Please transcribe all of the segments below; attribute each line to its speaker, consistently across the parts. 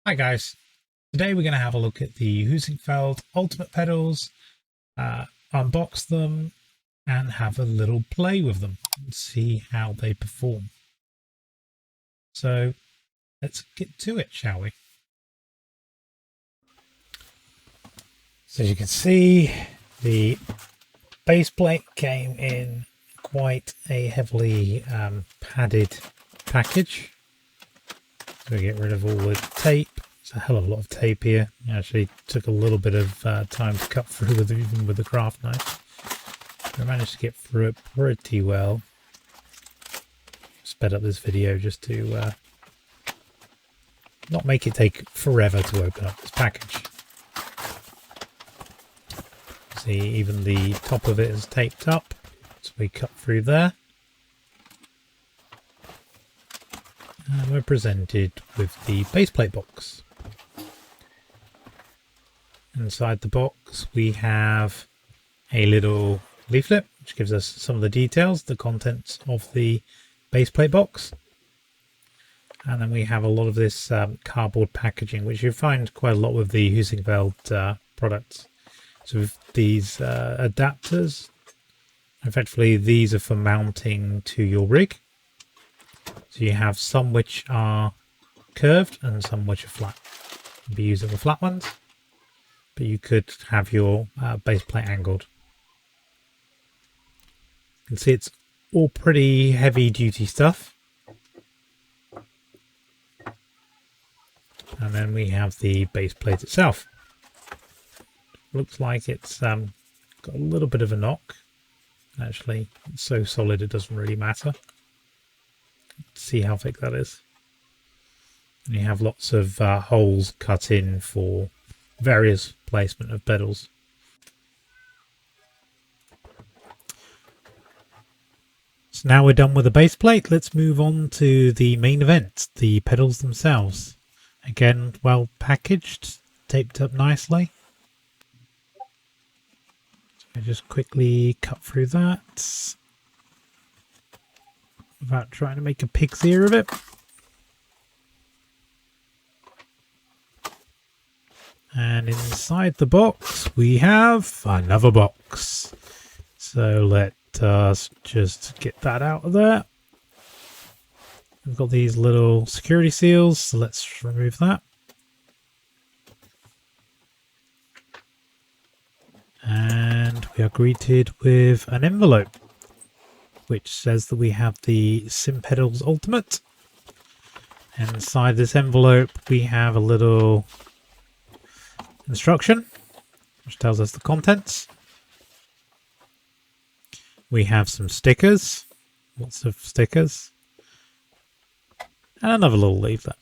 Speaker 1: Hi guys, today we're going to have a look at the Heusinkveld Ultimate pedals, unbox them and have a little play with them and see how they perform. So let's get to it, shall we? So as you can see, the base plate came in quite a heavily padded package. So we get rid of all the tape. It's a hell of a lot of tape here. It actually took a little bit of time to cut through even with the craft knife. I managed to get through it pretty well. Sped up this video just to not make it take forever to open up this package. See, even the top of it is taped up, so we cut through there. And we're presented with the baseplate box. Inside the box we have a little leaflet which gives us some of the details, the contents of the baseplate box. And then we have a lot of this cardboard packaging, which you find quite a lot with the Heusinkveld products. So with these adapters, effectively these are for mounting to your rig. So you have some which are curved and some which are flat. You'll be using the flat ones, but you could have your base plate angled. You can see it's all pretty heavy duty stuff. And then we have the base plate itself. Looks like it's got a little bit of a knock. Actually, it's so solid it doesn't really matter. Let's see how thick that is. And you have lots of holes cut in for various placement of pedals. So now we're done with the base plate, let's move on to the main event, the pedals themselves. Again, well packaged, taped up nicely. So I just quickly cut through that without trying to make a pig's ear of it. And inside the box we have another box. So let us just get that out of there. We've got these little security seals, so let's remove that. And we are greeted with an envelope which says that we have the Sim Pedals Ultimate. And inside this envelope we have a little instruction which tells us the contents. We have some stickers, lots of stickers, and another little leaflet.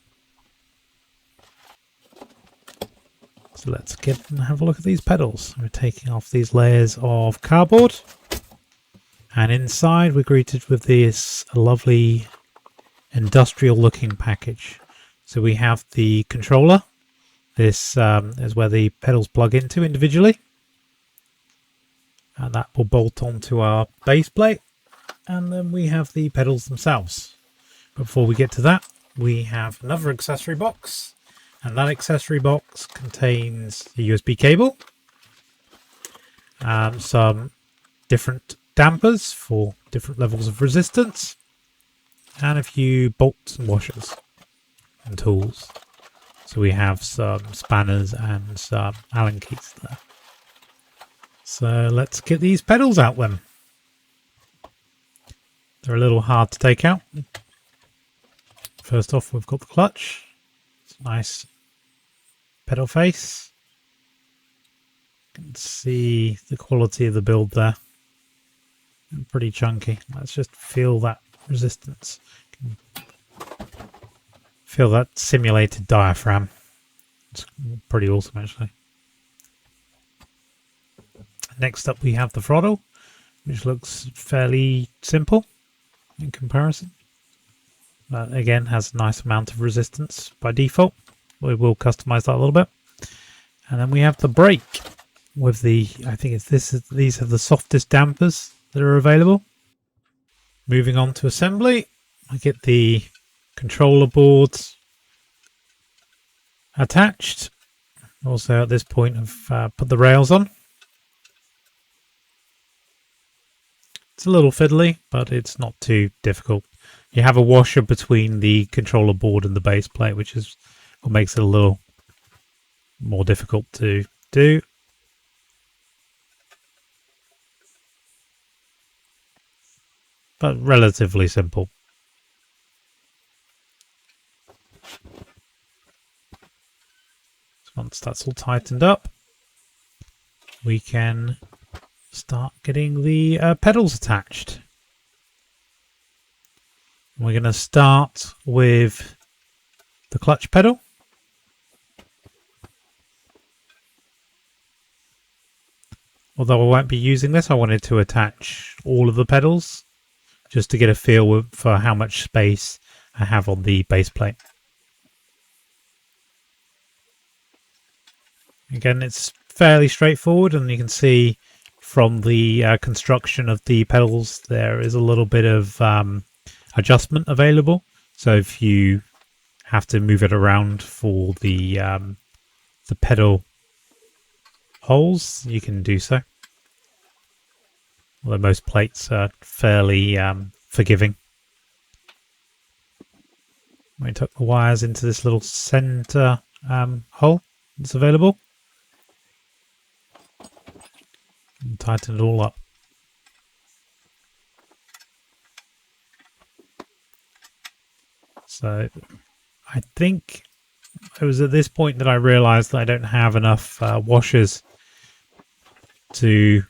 Speaker 1: So let's get and have a look at these pedals. We're taking off these layers of cardboard, and inside we're greeted with this lovely industrial looking package. So we have the controller. This is where the pedals plug into individually, and that will bolt onto our base plate. And then we have the pedals themselves. Before we get to that, we have another accessory box, and that accessory box contains a USB cable, some different dampers for different levels of resistance, and a few bolts and washers and tools. So we have some spanners and some Allen keys there. So let's get these pedals out then. They're a little hard to take out. First off, we've got the clutch. It's a nice pedal face. You can see the quality of the build there. Pretty chunky. Let's just feel that resistance. Feel that simulated diaphragm. It's pretty awesome actually. Next up we have the throttle, which looks fairly simple in comparison. But again, has a nice amount of resistance by default. We will customize that a little bit. And then we have the brake with the, I think it's these are the softest dampers that are available. Moving on to assembly, I get the controller boards, attached. Also at this point I've put the rails on. It's a little fiddly, but it's not too difficult. You have a washer between the controller board and the base plate, which is what makes it a little more difficult to do. But relatively simple. So once that's all tightened up, we can start getting the pedals attached. We're going to start with the clutch pedal. Although I won't be using this, I wanted to attach all of the pedals just to get a feel for how much space I have on the base plate. Again, it's fairly straightforward, and you can see from the construction of the pedals there is a little bit of adjustment available. So if you have to move it around for the pedal holes, you can do so. Although most plates are fairly forgiving. We tuck the wires into this little center hole that's available and tighten it all up. So I think it was at this point that I realized that I don't have enough washers to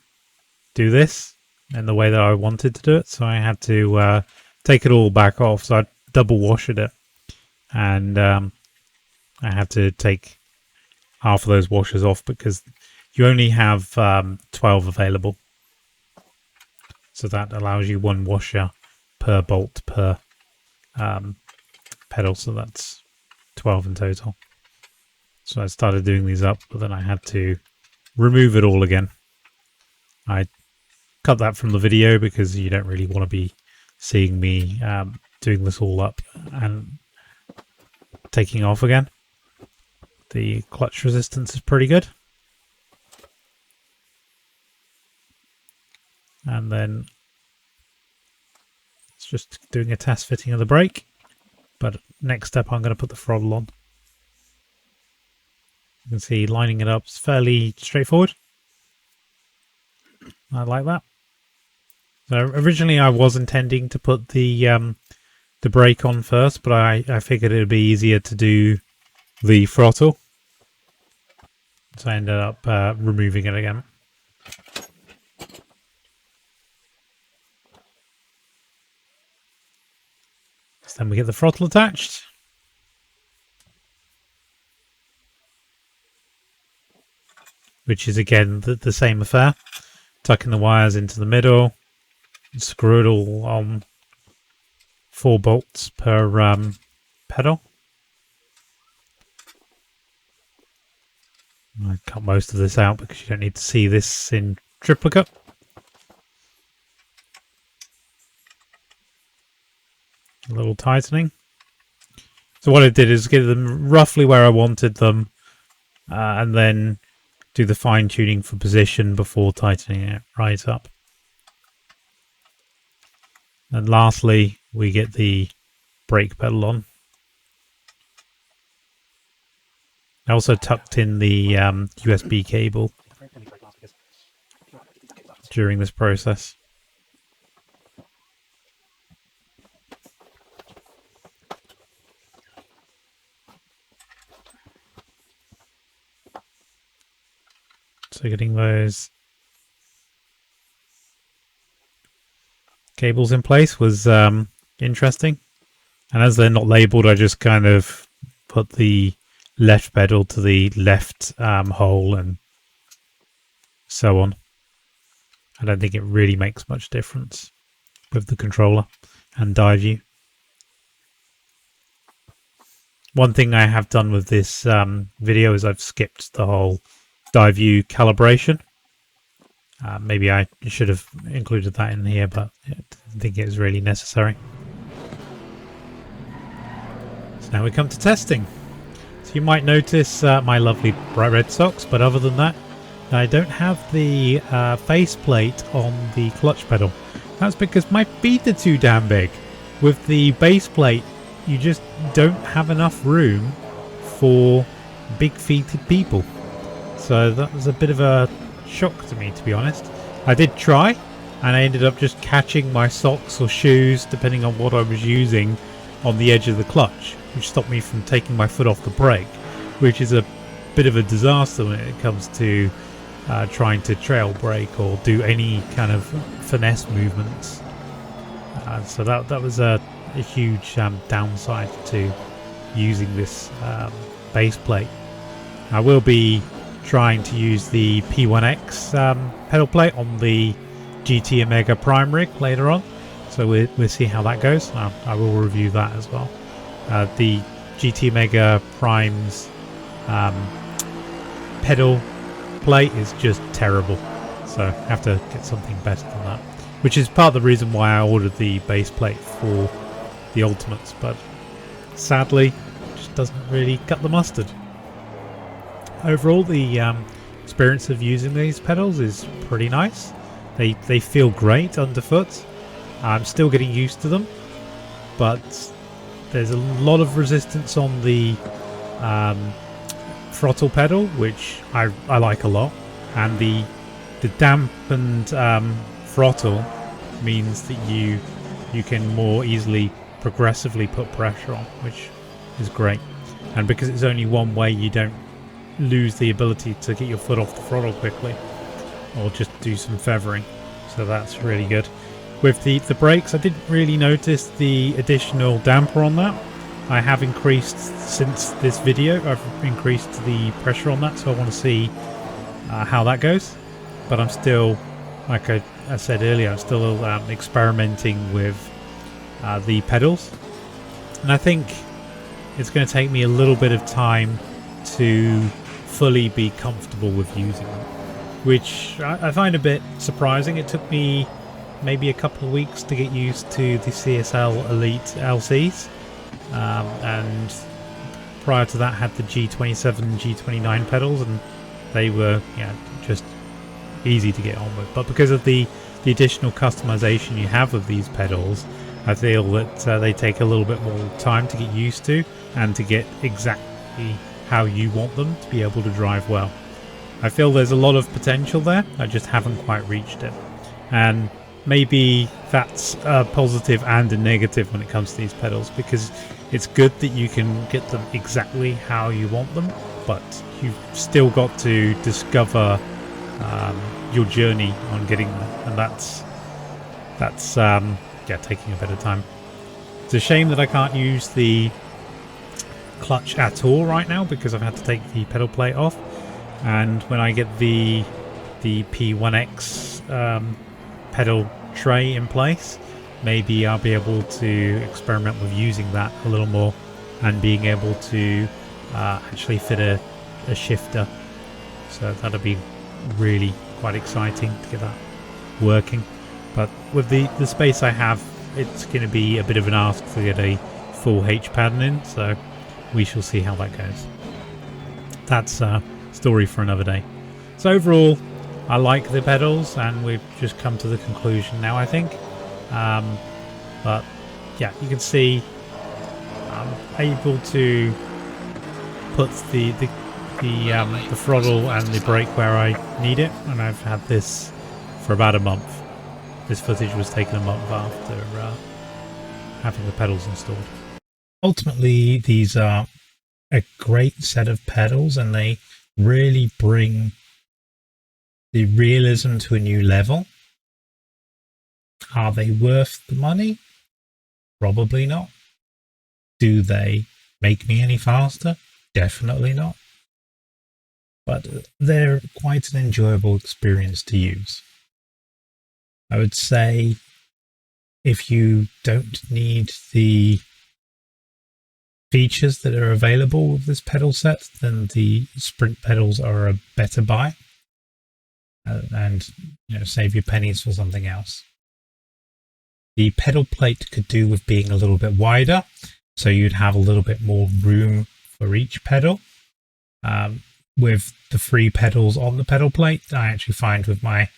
Speaker 1: do this in the way that I wanted to do it, so I had to take it all back off. So I double washed it, and I had to take half of those washers off because you only have 12 available, so that allows you one washer per bolt per pedal, so that's 12 in total. So I started doing these up, but then I had to remove it all again. I cut that from the video because you don't really want to be seeing me doing this all up and taking off again. The clutch resistance is pretty good. And then it's just doing a test fitting of the brake. But next step, I'm going to put the throttle on. You can see lining it up is fairly straightforward. I like that. So originally I was intending to put the brake on first, but I figured it would be easier to do the throttle. So I ended up removing it again. So then we get the throttle attached. Which is again the same affair. Tucking the wires into the middle. Screw it all on 4 bolts per pedal. I cut most of this out because you don't need to see this in triplicate. A little tightening. So what I did is get them roughly where I wanted them, and then do the fine tuning for position before tightening it right up. And lastly, we get the brake pedal on. I also tucked in the USB cable during this process. So getting those cables in place was interesting. And as they're not labeled, I just kind of put the left pedal to the left hole and so on. I don't think it really makes much difference with the controller and dive view. One thing I have done with this video is I've skipped the whole dive view calibration. Maybe I should have included that in here, but I didn't think it was really necessary. So now we come to testing. So you might notice my lovely bright red socks, but other than that, I don't have the faceplate on the clutch pedal. That's because my feet are too damn big. With the base plate, you just don't have enough room for big-feeted people. So that was a bit of a shock to me, to be honest. I did try, and I ended up just catching my socks or shoes, depending on what I was using, on the edge of the clutch, which stopped me from taking my foot off the brake, which is a bit of a disaster when it comes to trying to trail brake or do any kind of finesse movements. So that was a huge downside to using this base plate. I will be trying to use the P1X pedal plate on the GT Omega Prime rig later on, so we'll see how that goes. I will review that as well. The GT Omega Prime's pedal plate is just terrible, so I have to get something better than that, which is part of the reason why I ordered the base plate for the Ultimates, but sadly it just doesn't really cut the mustard. Overall, the experience of using these pedals is pretty nice. They feel great underfoot. I'm still getting used to them, but there's a lot of resistance on the throttle pedal, which I like a lot, and the dampened throttle means that you can more easily progressively put pressure on, which is great. And because it's only one way, you don't lose the ability to get your foot off the throttle quickly or just do some feathering, so that's really good. With the brakes, I didn't really notice the additional damper on that. I have increased since this video, I've increased the pressure on that, so I want to see how that goes. But I'm still, like I said earlier, I'm still experimenting with the pedals, and I think it's going to take me a little bit of time to fully be comfortable with using them, which I find a bit surprising. It took me maybe a couple of weeks to get used to the CSL Elite LCs, and prior to that had the G27 and G29 pedals, and they were just easy to get on with. But because of the additional customization you have of these pedals, I feel that they take a little bit more time to get used to and to get exactly how you want them to be able to drive well. I feel there's a lot of potential there, I just haven't quite reached it, and maybe that's a positive and a negative when it comes to these pedals, because it's good that you can get them exactly how you want them, but you've still got to discover your journey on getting there, and that's taking a bit of time. It's a shame that I can't use the clutch at all right now because I've had to take the pedal plate off, and when I get the P1X pedal tray in place, maybe I'll be able to experiment with using that a little more and being able to actually fit a shifter, so that'll be really quite exciting to get that working. But with the space I have, it's going to be a bit of an ask to get a full H pattern in, so we shall see how that goes. That's a story for another day. So overall, I like the pedals, and we've just come to the conclusion now, I think. But yeah, you can see I'm able to put the throttle and the brake where I need it, and I've had this for about a month. This footage was taken a month after having the pedals installed. Ultimately, these are a great set of pedals, and they really bring the realism to a new level. Are they worth the money? Probably not. Do they make me any faster? Definitely not. But they're quite an enjoyable experience to use. I would say if you don't need the features that are available with this pedal set, then the Sprint pedals are a better buy, and save your pennies for something else. The pedal plate could do with being a little bit wider, so you'd have a little bit more room for each pedal. With the 3 pedals on the pedal plate, I actually find with my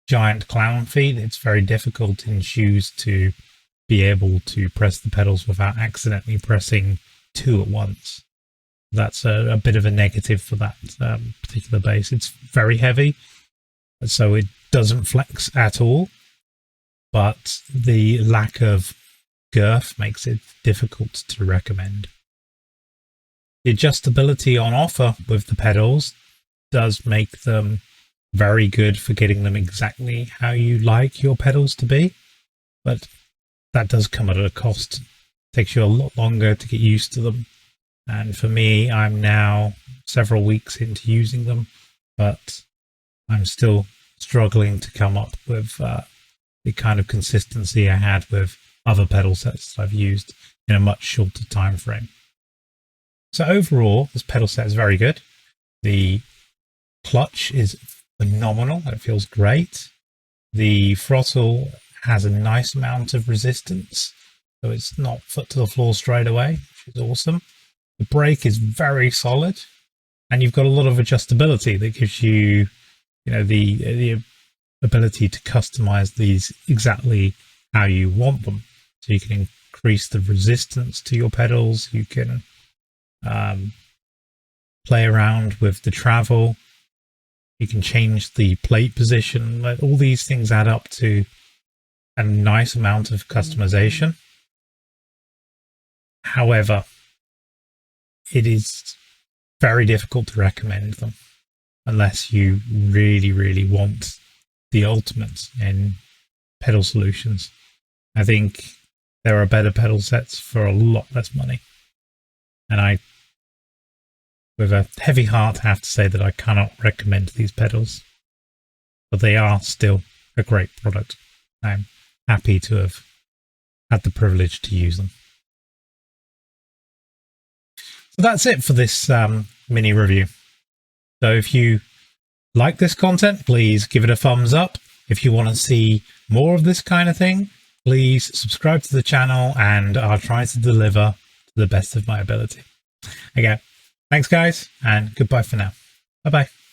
Speaker 1: giant clown feet, it's very difficult in shoes to be able to press the pedals without accidentally pressing 2 at once. That's a bit of a negative for that particular bass. It's very heavy, so it doesn't flex at all, but the lack of girth makes it difficult to recommend. The adjustability on offer with the pedals does make them very good for getting them exactly how you like your pedals to be, but that does come at a cost. It takes you a lot longer to get used to them, and for me, I'm now several weeks into using them, but I'm still struggling to come up with the kind of consistency I had with other pedal sets that I've used in a much shorter time frame. So overall, this pedal set is very good. The clutch is phenomenal. It feels great. The throttle has a nice amount of resistance, so it's not foot to the floor straight away, which is awesome. The brake is very solid, and you've got a lot of adjustability that gives you, the ability to customize these exactly how you want them. So you can increase the resistance to your pedals. You can play around with the travel. You can change the plate position. All these things add up to a nice amount of customization. However, it is very difficult to recommend them unless you really, really want the ultimate in pedal solutions. I think there are better pedal sets for a lot less money. And I, with a heavy heart, have to say that I cannot recommend these pedals, but they are still a great product. I'm happy to have had the privilege to use them. So that's it for this mini review. So if you like this content, please give it a thumbs up. If you want to see more of this kind of thing, please subscribe to the channel, and I'll try to deliver to the best of my ability. Okay, thanks guys, and goodbye for now. Bye-bye.